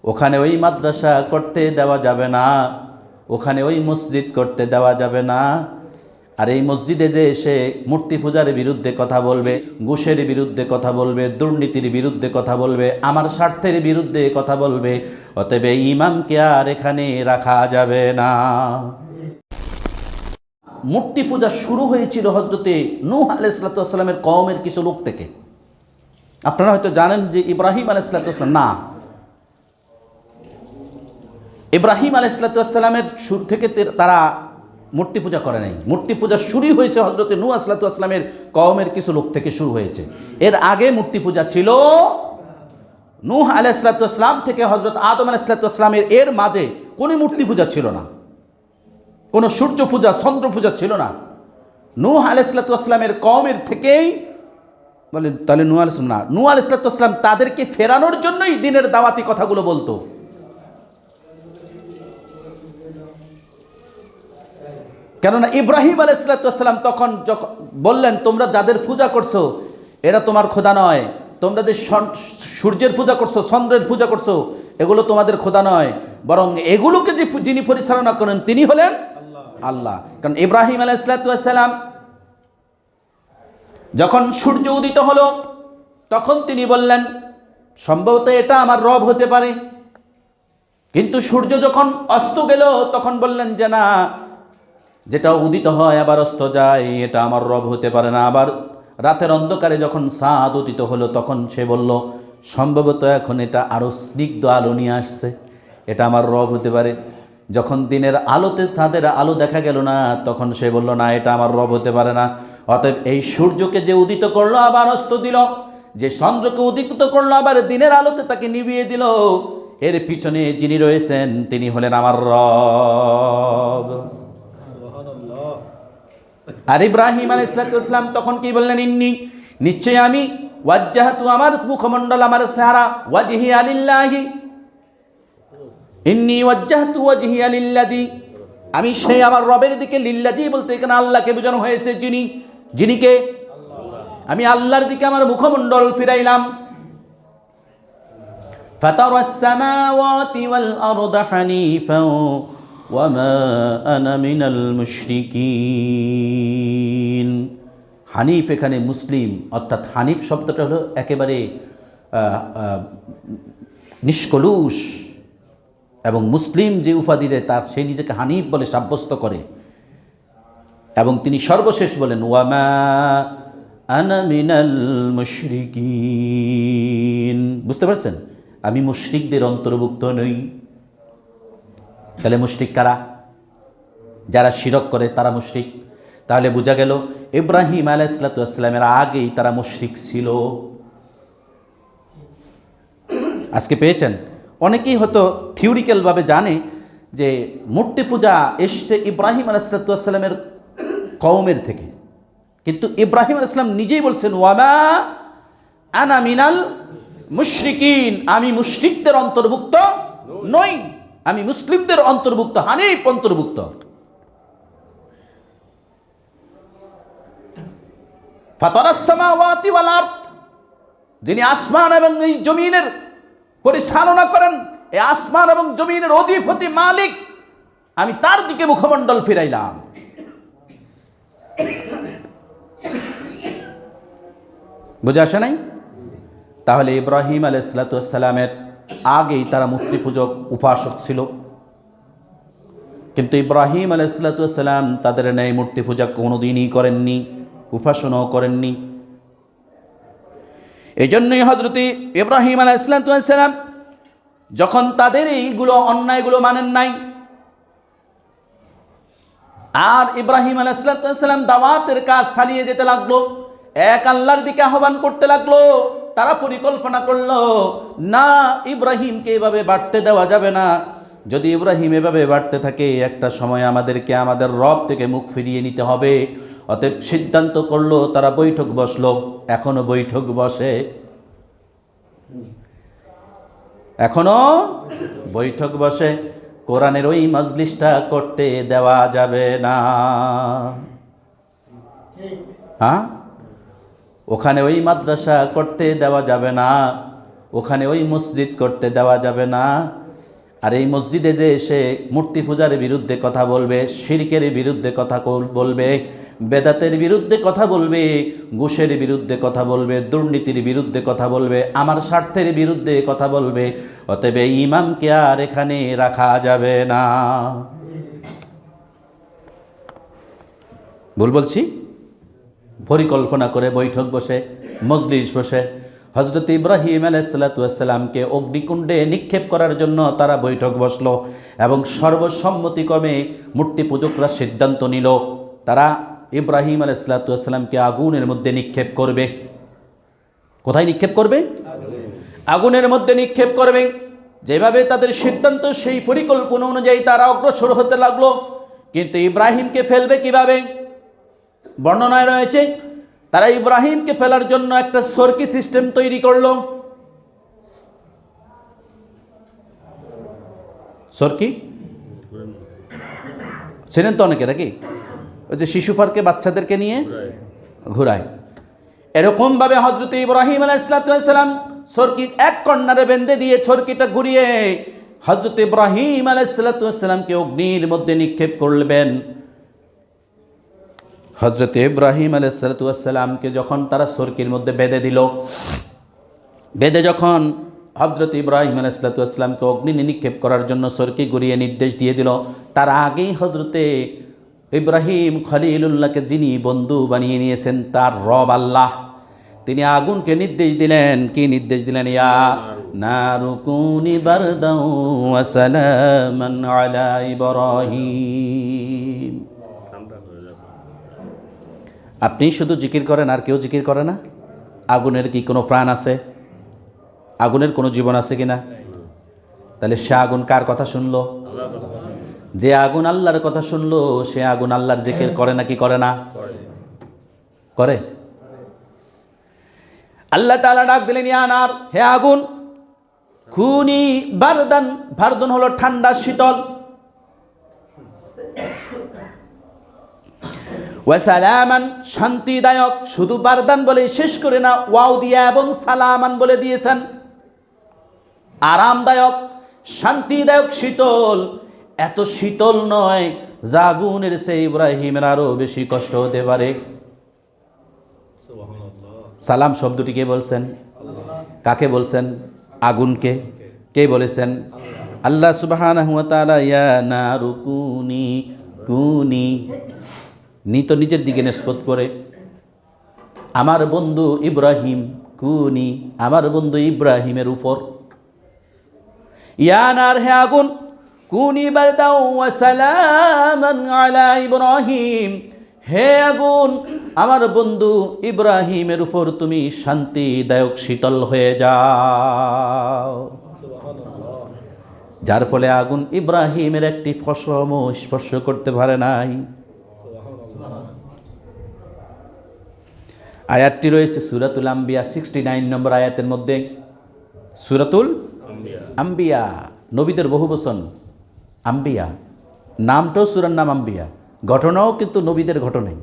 ওখানে ওই মাদ্রাসা করতে দেওয়া যাবে না, ওখানে ওই মসজিদ করতে দেওয়া যাবে না। আর এই মসজিদে যে এসে মূর্তি পূজার বিরুদ্ধে কথা বলবে, ঘুষের বিরুদ্ধে কথা বলবে, দুর্নীতির বিরুদ্ধে কথা বলবে, আমার স্বার্থের বিরুদ্ধে কথা বলবে, অতএব এই ইমামকে আর এখানে রাখা যাবে না। মূর্তি পূজা শুরু হয়েছিল হযরতে নূহ আলাইহিস সালামের কওমের কিছু লোক থেকে। আপনারা হয়তো জানেন যে ইব্রাহিম আলাইহিস সালাম না, ইব্রাহিম আলাইহিস সালামের শুরু থেকে তারা মূর্তি পূজা করে নাই। মূর্তি পূজা শুরু হয়েছে হযরতে নূহ আলাইহিস সালামের কওমের কিছু লোক থেকে শুরু হয়েছে। এর আগে মূর্তি পূজা ছিল নূহ আলাইহিস সালাম থেকে হযরত আদম আলাইহিস সালামের, এর মাঝে কোনো মূর্তি পূজা ছিল না, কোনো সূর্য পূজা চন্দ্র পূজা ছিল না। নূহ আলাইহিস সালামের কওমের থেকেই বলে, তাহলে নূহ আলাইহিস সালাম তাদেরকে ফেরানোর জন্যই দিনের দাওয়াতি কথাগুলো বলতো। কেননা ইব্রাহিম আলাইহিস সালাম তখন যখন বললেন, তোমরা যাদের পূজা করছো এরা তোমার খোদা নয়, তোমরা যে সূর্যের পূজা করছো, চন্দ্রের পূজা করছো, এগুলো তোমাদের খোদা নয়, বরং এগুলোকে যিনি পরিচালনা করেন তিনি হলেন আল্লাহ। কারণ ইব্রাহিম আলাইহিস সালাম যখন সূর্য উদিত হলো তখন তিনি বললেন, সম্ভবত এটা আমার রব হতে পারে। কিন্তু সূর্য যখন অস্ত গেল তখন বললেন যে না, যেটা উদিত হয় আবার অস্ত যায়, এটা আমার রব হতে পারে না। আবার রাতের অন্ধকারে যখন চাঁদ উদিত হলো তখন সে বলল, সম্ভবত এখন এটা আরও স্নিগ্ধ আলো নিয়ে আসছে, এটা আমার রব হতে পারে। যখন দিনের আলোতে চাঁদের আলো দেখা গেল না তখন সে বলল, না, এটা আমার রব হতে পারে না। অতএব এই সূর্যকে যে উদিত করলো আবার অস্ত দিল, যে চন্দ্রকে উদিত করলো আবার দিনের আলোতে তাকে নিভিয়ে দিল, এর পিছনে যিনি রয়েছেন তিনি হলেন আমার রব। আর ইব্রাহিম আলাইহিস সালাম তখন কি বললেন, নিশ্চয় আমি ওয়াজ্জাহতু, আমার মুখমণ্ডল, আমার চেহারা, ওয়াজহিয়া লিল্লাহি, ইন্নী ওয়াজ্জাহতু ওয়াজহিয়া লিল্লাযী, আমি সেই আমার রবের দিকে, লিল্লাযী বলতে এখানে আল্লাহকে বোঝানো হয়েছে, যিনিকে আমি আল্লাহর দিকে আমার মুখমণ্ডল ফিরাইলাম। ফাতারাস সামাওয়াতি ওয়াল আরদা হানিফাও ওয়া মা আনা মিনাল মুশরিকিন। হানিফ এখানে মুসলিম, অর্থাৎ হানিফ শব্দটা হলো একেবারে নিষ্কলুষ, এবং মুসলিম যে উপাধি দেয় তার সে নিজেকে হানিফ বলে সাব্যস্ত করে, এবং তিনি সর্বশেষ বলেন ওয়া মা আনা মিনাল মুশরিকিন। বুঝতে পারছেন, আমি মুশরিকদের অন্তর্ভুক্ত নই। তাহলে মুশরিক কারা? যারা শিরক করে তারা মুশরিক। তাহলে বোঝা গেল ইব্রাহিম আলাইহিস সালামের আগেই তারা মুশরিক ছিল। আজকে পেয়েছেন, অনেকেই হয়তো থিওরিক্যালভাবে জানে যে মূর্তি পূজা এসছে ইব্রাহিম আলাইহিস সালামের কওমের থেকে, কিন্তু ইব্রাহিম আলাইহিস সালাম নিজেই বলছেন ওয়ামা আনা মিনাল মুশরিকিন, আমি মুশরিকদের অন্তর্ভুক্ত নই, আমি মুসলিমদের অন্তর্ভুক্ত, হানিফ অন্তর্ভুক্ত। ফাতারাস সামাওয়াতি ওয়াল আরদ, যিনি আসমান এবং এই জমিনের পরিচালনা করেন, এই আসমান এবং জমিনের অধিপতি মালিক, আমি তার দিকে মুখমণ্ডল ফিরাইলাম। বুঝে আসে নাই? তাহলে ইব্রাহিম আলাইহিস সালামের আগেই তারা মূর্তি পূজক, উপাসক ছিল। কিন্তু ইব্রাহিম আলাইহিস সালাম তাদের ন্যায় মূর্তি পূজা কোনোদিনই করেননি, উপাসনাও করেননি। এই জন্যই হযরত ইব্রাহিম আলাইহিস সালাম যখন তাদের এইগুলো অন্যায়গুলো মানেন নাই, আর ইব্রাহিম আলাইহিস সালাম দাওয়াতের কাজ চালিয়ে যেতে লাগলো, এক আল্লাহর দিকে আহ্বান করতে লাগলো, তারা পরিকল্পনা করলো, না, ইব্রাহিমকে এভাবে বাড়তে দেওয়া যাবে না। যদি ইব্রাহিম এভাবে বাড়তে থাকে একটা সময় আমাদেরকে আমাদের রব থেকে মুখ ফিরিয়ে নিতে হবে। অতএব সিদ্ধান্ত করলো, তারা বৈঠক বসলো, এখনো বৈঠক বসে, এখনো বৈঠক বসে। কোরআনের ওই মজলিসটা করতে দেওয়া যাবে না। হ্যাঁ, ওখানে ওই মাদ্রাসা করতে দেওয়া যাবে না, ওখানে ওই মসজিদ করতে দেওয়া যাবে না। আর এই মসজিদে যে এসে মূর্তি পূজার বিরুদ্ধে কথা বলবে, শিরকের বিরুদ্ধে কথা বলবে, বেদাতের বিরুদ্ধে কথা বলবে, ঘুষের বিরুদ্ধে কথা বলবে, দুর্নীতির বিরুদ্ধে কথা বলবে, আমার স্বার্থের বিরুদ্ধে কথা বলবে, অতএব এই ইমামকে আর এখানে রাখা যাবে না। ভুল বলছি? পরিকল্পনা করে বৈঠক বসে, মজলিস বসে, হযরত ইব্রাহিম আলাইহিসসালামকে অগ্নিকুণ্ডে নিক্ষেপ করার জন্য তারা বৈঠক বসলো এবং সর্বসম্মতিক্রমে মূর্তি পূজকরা সিদ্ধান্ত নিল তারা ইব্রাহিম আলাইহিসসালামকে আগুনের মধ্যে নিক্ষেপ করবে। কোথায় নিক্ষেপ করবে? আগুনের মধ্যে নিক্ষেপ করবে। যেভাবে তাদের সিদ্ধান্ত, সেই পরিকল্পনা অনুযায়ী তারা অগ্রসর হতে লাগলো। কিন্তু ইব্রাহিমকে ফেলবে কিভাবে? বর্ণনায় রয়েছে তারা ইব্রাহিমকে ফেলার জন্য একটা সরকি সিস্টেম তৈরি করলো। সরকি ছিলেন তো অনেকে নাকি? ওই যে শিশু পার্কে বাচ্চাদেরকে নিয়ে ঘুরায়, এরকমভাবে হযরত ইব্রাহিম আলাইহিসসালাম সরকি এক কর্নারে বেঁধে দিয়ে সরকিটা ঘুরিয়ে হযরত ইব্রাহিম আলাইহিসসালামকে অগ্নির মধ্যে নিক্ষেপ করবেন। হযরত ইব্রাহিম আলাইহিসসালামকে যখন তারা সরকির মধ্যে বেঁধে দিল, বেঁধে যখন হযরত ইব্রাহিম আলাইহিসসালামকে অগ্নি নিক্ষেপ করার জন্য সরকি ঘুরিয়ে নির্দেশ দিয়ে দিল, তার আগেই হযরতে ইব্রাহিম খলিলুল্লাহকে যিনি বন্ধু বানিয়ে নিয়েছেন, তার রব আল্লাহ, তিনি আগুনকে নির্দেশ দিলেন। কি নির্দেশ দিলেন? ইয়া নারু কুনি বারদাও ওয়া সালামান আলা ইব্রাহিম। আপনি শুধু জিকির করেন আর কেউ জিকির করে না? আগুনের কি কোনো প্রাণ আছে? আগুনের কোনো জীবন আছে কিনা? তাহলে সে আগুন কার কথা শুনলো? যে আগুন আল্লাহর কথা শুনলো, সে আগুন আল্লাহর জিকির করে নাকি করে না? করে। আল্লাহ তাআলা ডাক দিলেন, ইয়া নার, হে আগুন, কুনি বারদান, বারদান হলো ঠান্ডা, শীতল, ওয়া সালামান, শান্তিদায়ক। শুধু বারদান বলে শেষ করে না, ওয়াও দিয়া এবং সালামান বলে দিয়েছেন, আরামদায়ক, শান্তিদায়ক, শীতল। এত শীতল নয় যা আগুনের সে ইব্রাহিমের আরো বেশি কষ্ট হতে পারে। সালাম শব্দটি কে বলছেন? কাকে বলছেন? আগুনকে। কে বলেছেন? আল্লাহ সুবহানাহু ওয়া তাআলা। ইয়া নারু কুনি, কুনি তো নিজের দিকে নিসবত করে, আমার বন্ধু ইব্রাহিম, কুনি আমার বন্ধু ইব্রাহিমের উপর। ইয়া নার, হে আগুন, কুনি বারদাও ওয়া সালামান আলা ইব্রাহিম, হে আগুন, আমার বন্ধু ইব্রাহিমের উপর তুমি শান্তিদায়ক, শীতল হয়ে যাও। যার ফলে আগুন ইব্রাহিমের একটি ফসমও স্পর্শ করতে পারে নাই। আয়াতটি রয়েছে সূরাতুল আম্বিয়া 69 নম্বর আয়াতের মধ্যে। সূরাতুল আম্বিয়া, নবীদের বহুবচন আম্বিয়া, নামটাও সূরার নাম আম্বিয়া, ঘটনাও কিন্তু নবীদের ঘটনাই।